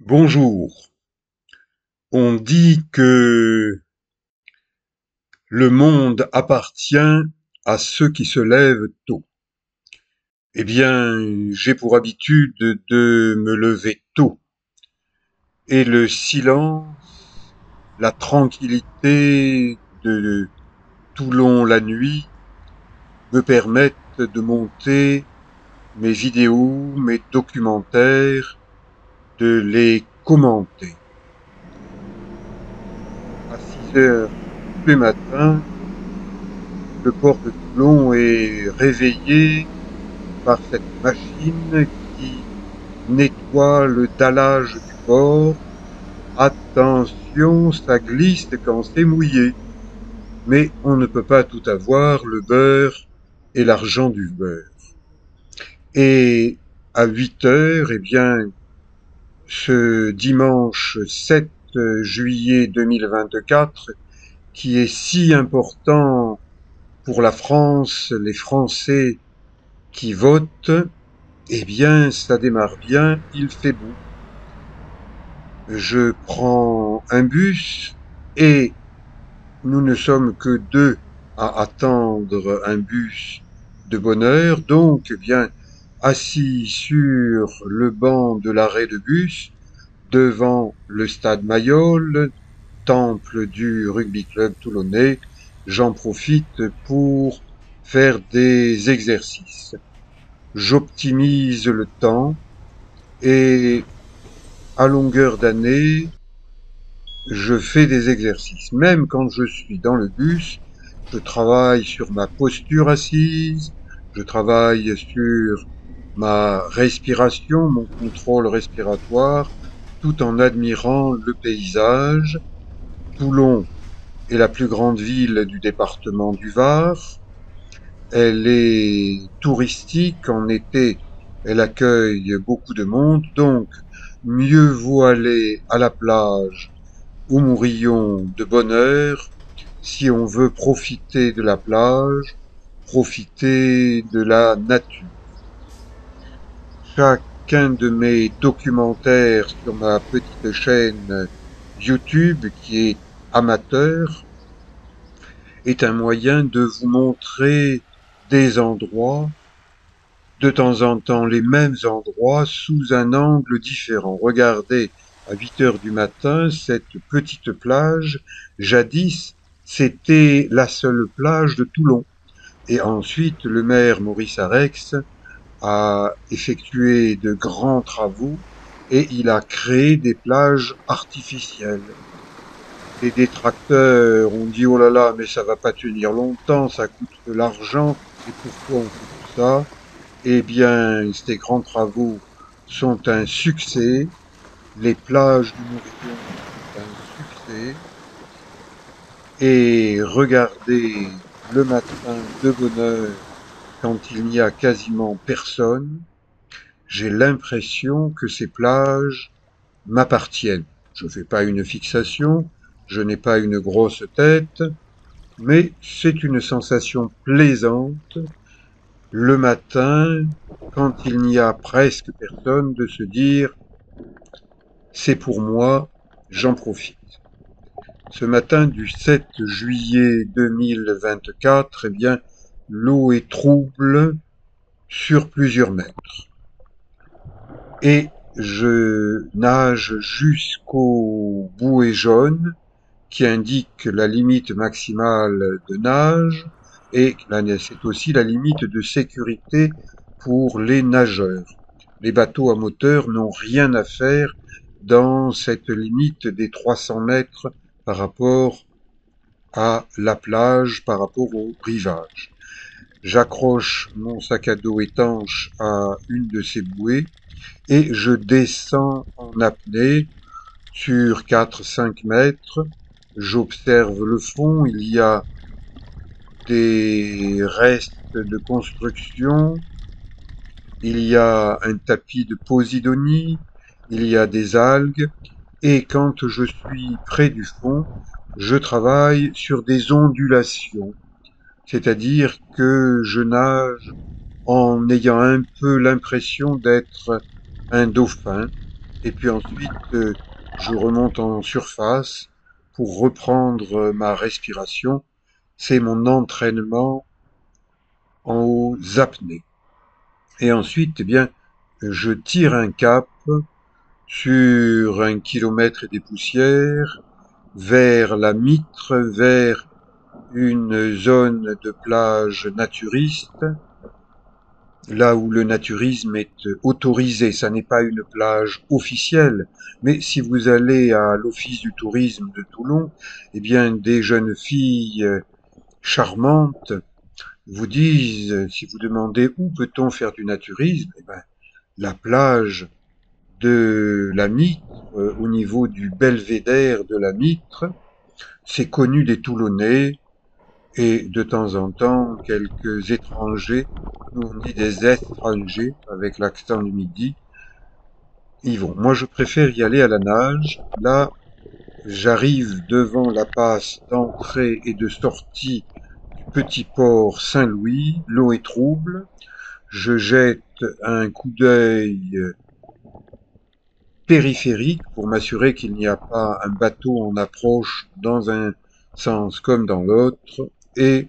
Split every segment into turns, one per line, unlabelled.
Bonjour. On dit que le monde appartient à ceux qui se lèvent tôt. Eh bien, j'ai pour habitude de me lever tôt. Et le silence, la tranquillité de Toulon la nuit me permettent de monter mes vidéos, mes documentaires, de les commenter. À 6 heures tous les matins, le port de Toulon est réveillé par cette machine qui nettoie le dallage du port. Attention, ça glisse quand c'est mouillé. Mais on ne peut pas tout avoir, le beurre et l'argent du beurre. Et à 8 heures, eh bien, ce dimanche 7 juillet 2024, qui est si important pour la France, les Français qui votent, eh bien, ça démarre bien, il fait beau. Je prends un bus et nous ne sommes que deux à attendre un bus de bonne heure. Donc, eh bien, assis sur le banc de l'arrêt de bus, devant le stade Mayol, temple du rugby club toulonnais, j'en profite pour faire des exercices. J'optimise le temps et à longueur d'année, je fais des exercices. Même quand je suis dans le bus, je travaille sur ma posture assise, je travaille sur ma respiration, mon contrôle respiratoire, tout en admirant le paysage. Toulon est la plus grande ville du département du Var. Elle est touristique. En été, elle accueille beaucoup de monde. Donc, mieux vaut aller à la plage au Mourillon de bonne heure si on veut profiter de la plage, profiter de la nature. Chacun de mes documentaires sur ma petite chaîne YouTube, qui est amateur, est un moyen de vous montrer des endroits, de temps en temps les mêmes endroits, sous un angle différent. Regardez, à 8 heures du matin, cette petite plage, jadis, c'était la seule plage de Toulon. Et ensuite, le maire Maurice Arex a effectué de grands travaux et il a créé des plages artificielles. Les détracteurs ont dit oh là là, mais ça va pas tenir longtemps, ça coûte de l'argent, et pourquoi on fait tout ça? Eh bien, ces grands travaux sont un succès. Les plages du Mourillon sont un succès. Et regardez le matin de bonne heure, quand il n'y a quasiment personne, j'ai l'impression que ces plages m'appartiennent. Je ne fais pas une fixation, je n'ai pas une grosse tête, mais c'est une sensation plaisante le matin, quand il n'y a presque personne, de se dire c'est pour moi, j'en profite. Ce matin du 7 juillet 2024, eh bien, l'eau est trouble sur plusieurs mètres. Et je nage jusqu'au bouée jaune qui indique la limite maximale de nage et c'est aussi la limite de sécurité pour les nageurs. Les bateaux à moteur n'ont rien à faire dans cette limite des 300 mètres par rapport à la plage, par rapport au rivage. J'accroche mon sac à dos étanche à une de ces bouées et je descends en apnée sur 4-5 mètres. J'observe le fond, il y a des restes de construction, il y a un tapis de posidonie, il y a des algues, et quand je suis près du fond, je travaille sur des ondulations, c'est-à-dire que je nage en ayant un peu l'impression d'être un dauphin, Et puis ensuite, je remonte en surface pour reprendre ma respiration. C'est mon entraînement aux apnées. Et ensuite, eh bien, je tire un cap sur 1 kilomètre et des poussières vers la Mitre, vers une zone de plage naturiste, là où le naturisme est autorisé. Ça n'est pas une plage officielle, mais si vous allez à l'Office du tourisme de Toulon, eh bien, des jeunes filles charmantes vous disent, si vous demandez où peut-on faire du naturisme, eh ben, la plage de la Mitre, au niveau du belvédère de la Mitre, c'est connu des Toulonnais et de temps en temps quelques étrangers, nous on dit des étrangers avec l'accent du midi, y vont. Moi je préfère y aller à la nage. Là, j'arrive devant la passe d'entrée et de sortie du petit port Saint-Louis, l'eau est trouble, je jette un coup d'œil périphérique pour m'assurer qu'il n'y a pas un bateau en approche dans un sens comme dans l'autre, et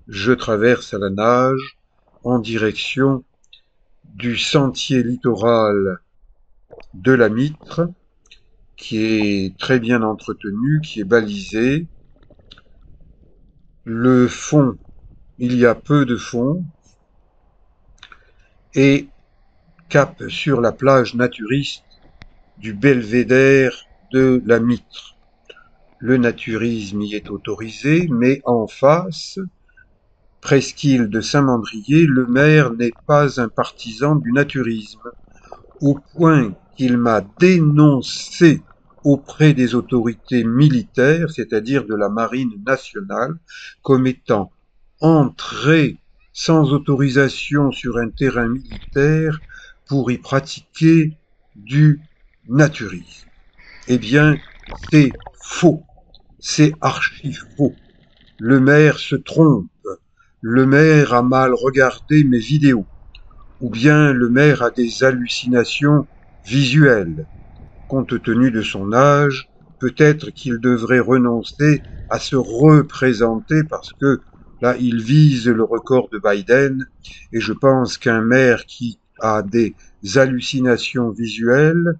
je traverse à la nage en direction du sentier littoral de la Mitre, qui est très bien entretenu, qui est balisé. Le fond, il y a peu de fond, et cap sur la plage naturiste du belvédère de la Mitre. Le naturisme y est autorisé, mais en face, presqu'île de Saint-Mandrier, le maire n'est pas un partisan du naturisme, au point qu'il m'a dénoncé auprès des autorités militaires, c'est-à-dire de la marine nationale, comme étant entré sans autorisation sur un terrain militaire pour y pratiquer du naturisme. Eh bien, c'est faux. C'est archi faux. Le maire se trompe. Le maire a mal regardé mes vidéos. Ou bien le maire a des hallucinations visuelles. Compte tenu de son âge, peut-être qu'il devrait renoncer à se représenter parce que là, il vise le record de Biden et je pense qu'un maire qui a des hallucinations visuelles,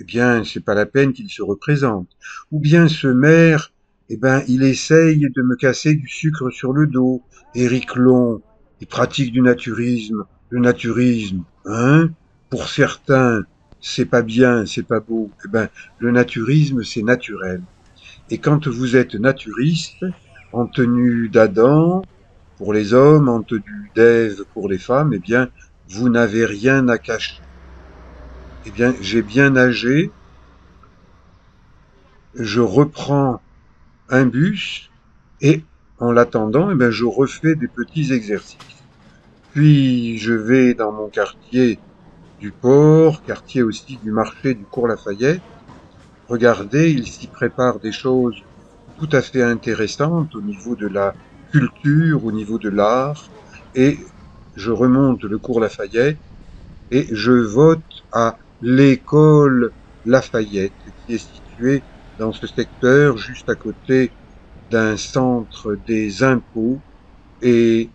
eh bien, c'est pas la peine qu'il se représente. Ou bien ce maire, eh ben, il essaye de me casser du sucre sur le dos. Éric Long, il pratique du naturisme. Le naturisme, hein? Pour certains, c'est pas bien, c'est pas beau. Eh ben, le naturisme, c'est naturel. Et quand vous êtes naturiste, en tenue d'Adam pour les hommes, en tenue d'Ève pour les femmes, eh bien, vous n'avez rien à cacher. Eh bien, j'ai bien nagé, je reprends un bus et en l'attendant, eh ben, je refais des petits exercices. Puis je vais dans mon quartier du port, quartier aussi du marché du Cours Lafayette. Regardez, il s'y prépare des choses tout à fait intéressantes au niveau de la culture, au niveau de l'art. Et je remonte le Cours Lafayette et je vote à l'école Lafayette, qui est située dans ce secteur juste à côté d'un centre des impôts et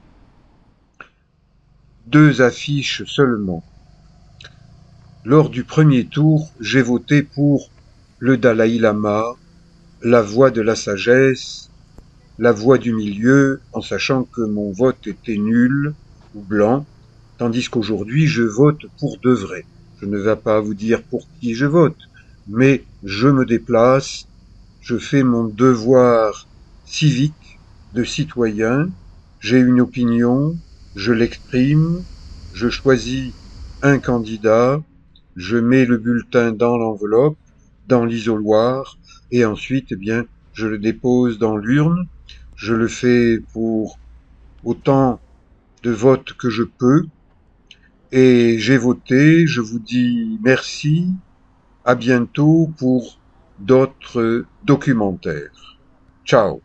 2 affiches seulement. Lors du premier tour, j'ai voté pour le Dalai Lama, la voix de la sagesse, la voix du milieu, en sachant que mon vote était nul ou blanc, tandis qu'aujourd'hui je vote pour de vrai. Je ne vais pas vous dire pour qui je vote, mais je me déplace, je fais mon devoir civique de citoyen, j'ai une opinion, je l'exprime, je choisis un candidat, je mets le bulletin dans l'enveloppe, dans l'isoloir, et ensuite, eh bien, je le dépose dans l'urne. Je le fais pour autant de votes que je peux, et j'ai voté. Je vous dis merci, à bientôt pour d'autres documentaires. Ciao.